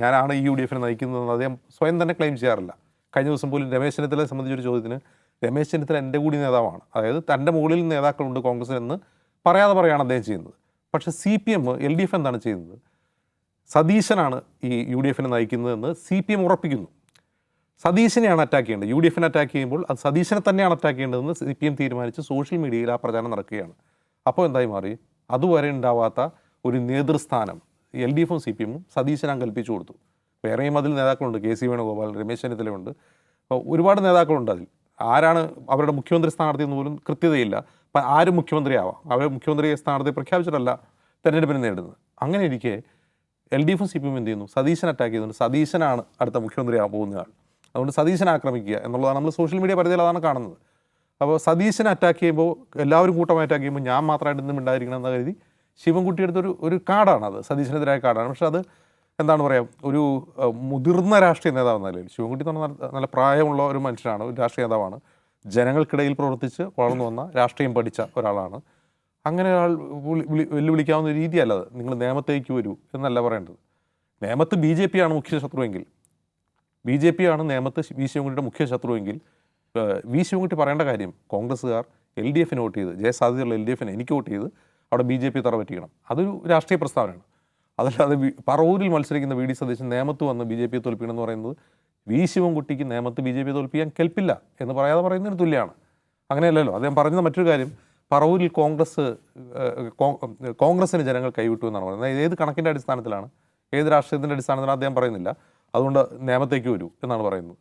ഞാനാണ് ഈ UDF-നെ നയിക്കുന്നതെന്ന് അദ്ദേഹം സ്വയം തന്നെ ക്ലെയിം ചെയ്യാറില്ല. കഴിഞ്ഞ ദിവസം പോലും രമേശ് ചെന്നിത്തലയെ സംബന്ധിച്ചൊരു ചോദ്യത്തിന് രമേശ് ചെന്നിത്തല എൻ്റെ കൂടി നേതാവാണ്, അതായത് തൻ്റെ മുകളിൽ നേതാക്കളുണ്ട് കോൺഗ്രസിനെന്ന് പറയാതെ പറയുകയാണ് അദ്ദേഹം ചെയ്യുന്നത്. പക്ഷേ CPM LDF എന്താണ് ചെയ്യുന്നത്? സതീശനാണ് ഈ UDF-നെ നയിക്കുന്നതെന്ന് CPM ഉറപ്പിക്കുന്നു. സതീശനെയാണ് അറ്റാക്ക് ചെയ്യേണ്ടത്. UDF-നെ അറ്റാക്ക് ചെയ്യുമ്പോൾ അത് സതീശനെ തന്നെയാണ് അറ്റാക്ക് ചെയ്യേണ്ടതെന്ന് CPM തീരുമാനിച്ച് സോഷ്യൽ മീഡിയയിൽ ആ പ്രചാരണം നടക്കുകയാണ്. അപ്പോൾ എന്തായി മാറി? അതുവരെ ഉണ്ടാവാത്ത ഒരു നേതൃസ്ഥാനം LDF-ഉം CPM-ഉം സതീശനാൻ കൽപ്പിച്ചു കൊടുത്തു. വേറെയും അതിൽ നേതാക്കളുണ്ട്. KC വേണുഗോപാൽ, രമേശ് ചെന്നിത്തലയുണ്ട്, ഒരുപാട് നേതാക്കളുണ്ട്. അതിൽ ആരാണ് അവരുടെ മുഖ്യമന്ത്രി സ്ഥാനാർത്ഥി എന്ന് പോലും കൃത്യതയില്ല. അപ്പം ആരും മുഖ്യമന്ത്രിയാവാം. അവർ മുഖ്യമന്ത്രി സ്ഥാനാർത്ഥി പ്രഖ്യാപിച്ചിട്ടല്ല തെരഞ്ഞെടുപ്പിന് നേടുന്നത്. അങ്ങനെ ഇരിക്കെ LDF-ഉം CPM-ഉം എന്ത് ചെയ്യുന്നു? സതീശൻ അറ്റാക്ക് ചെയ്യുന്നുണ്ട്. സതീശനാണ് അടുത്ത മുഖ്യമന്ത്രിയാകാൻ പോകുന്നയാൾ. അതുകൊണ്ട് സതീശനെ ആക്രമിക്കുക എന്നുള്ളതാണ് നമ്മൾ സോഷ്യൽ മീഡിയ പരിധിയിൽ അതാണ് കാണുന്നത്. അപ്പോൾ സതീശനെ അറ്റാക്ക് ചെയ്യുമ്പോൾ, എല്ലാവരും കൂട്ടമായി അറ്റാക്ക് ചെയ്യുമ്പോൾ ഞാൻ മാത്രമായിട്ട് ഇന്നും ഉണ്ടായിരിക്കണം എന്ന് കരുതി ശിവൻകുട്ടി എടുത്തൊരു കാർഡാണത്, സതീശനെതിരായ കാർഡാണ്. പക്ഷെ അത് എന്താണ് പറയുക, ഒരു മുതിർന്ന രാഷ്ട്രീയ നേതാവ് എന്ന നിലയിൽ ശിവൻകുട്ടി എന്ന് പറഞ്ഞാൽ നല്ല പ്രായമുള്ള ഒരു മനുഷ്യനാണ്, ഒരു രാഷ്ട്രീയ നേതാവാണ്, ജനങ്ങൾക്കിടയിൽ പ്രവർത്തിച്ച് വളർന്നു വന്ന രാഷ്ട്രീയം പഠിച്ച ഒരാളാണ്. അങ്ങനെ ഒരാൾ വെല്ലുവിളിക്കാവുന്ന രീതിയല്ല അത്. നിങ്ങൾ നിയമത്തേക്ക് വരൂ എന്നല്ല പറയേണ്ടത്. നേമത്ത് BJP ആണ് മുഖ്യ ശത്രുവെങ്കിൽ, BJP ആണ് നേമത്ത് വി ശിവൻകുട്ടിയുടെ മുഖ്യ ശത്രുവെങ്കിൽ, വി ശിവൻകുട്ടി പറയേണ്ട കാര്യം കോൺഗ്രസ്സുകാർ LDF-ന് വോട്ട് ചെയ്ത്, ജയസാധ്യതയുള്ള LDF-ന് എനിക്ക് വോട്ട് ചെയ്ത് അവിടെ BJP തറ പറ്റിക്കണം. അതൊരു രാഷ്ട്രീയ പ്രസ്താവനയാണ്. അതല്ലാതെ പറവൂരിൽ മത്സരിക്കുന്ന VD സതീശൻ നേമത്ത് വന്ന് BJP-യെ തോൽപ്പിക്കണം എന്ന് പറയുന്നത് വി ശിവൻകുട്ടിക്ക് നേമത്ത് BJP-യെ തോൽപ്പിക്കാൻ കെൽപ്പില്ല എന്ന് പറയാതെ പറയുന്നതിന് തുല്യമാണ്. അങ്ങനെയല്ലല്ലോ. അദ്ദേഹം പറഞ്ഞത് മറ്റൊരു കാര്യം, പറവൂരിൽ കോൺഗ്രസ്സിന് ജനങ്ങൾ കൈവിട്ടു എന്നാണ് പറയുന്നത്. ഏത് കണക്കിൻ്റെ അടിസ്ഥാനത്തിലാണ്, ഏത് രാഷ്ട്രീയത്തിൻ്റെ അടിസ്ഥാനത്തിലാണ് അദ്ദേഹം പറയുന്നില്ല. അതുകൊണ്ട് നേമത്തേക്ക് വരൂ എന്നാണ് പറയുന്നത്.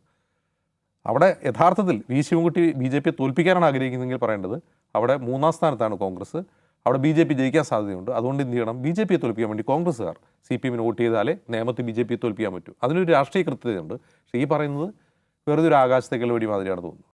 അവിടെ യഥാർത്ഥത്തിൽ വി ശിവൻകുട്ടി BJP-യെ തോൽപ്പിക്കാനാണ് ആഗ്രഹിക്കുന്നതെങ്കിൽ പറയേണ്ടത് അവിടെ 3-ാം സ്ഥാനത്താണ് കോൺഗ്രസ്, അവിടെ BJP ജയിക്കാൻ സാധ്യതയുണ്ട്. അതുകൊണ്ട് എന്ത് ചെയ്യണം? BJP-യെ തോൽപ്പിക്കാൻ വേണ്ടി കോൺഗ്രസ്സുകാർ CPM-ന് വോട്ട് ചെയ്താലേ നേമത്ത് BJP-യെ തോൽപ്പിക്കാൻ പറ്റൂ. അതിനൊരു രാഷ്ട്രീയ കൃത്യതയുണ്ട്. പക്ഷേ ഈ പറയുന്നത് വെറുതെ ഒരു ആകാശത്തേക്കുള്ള വെടി മാതിരിയാണ് തോന്നുന്നത്.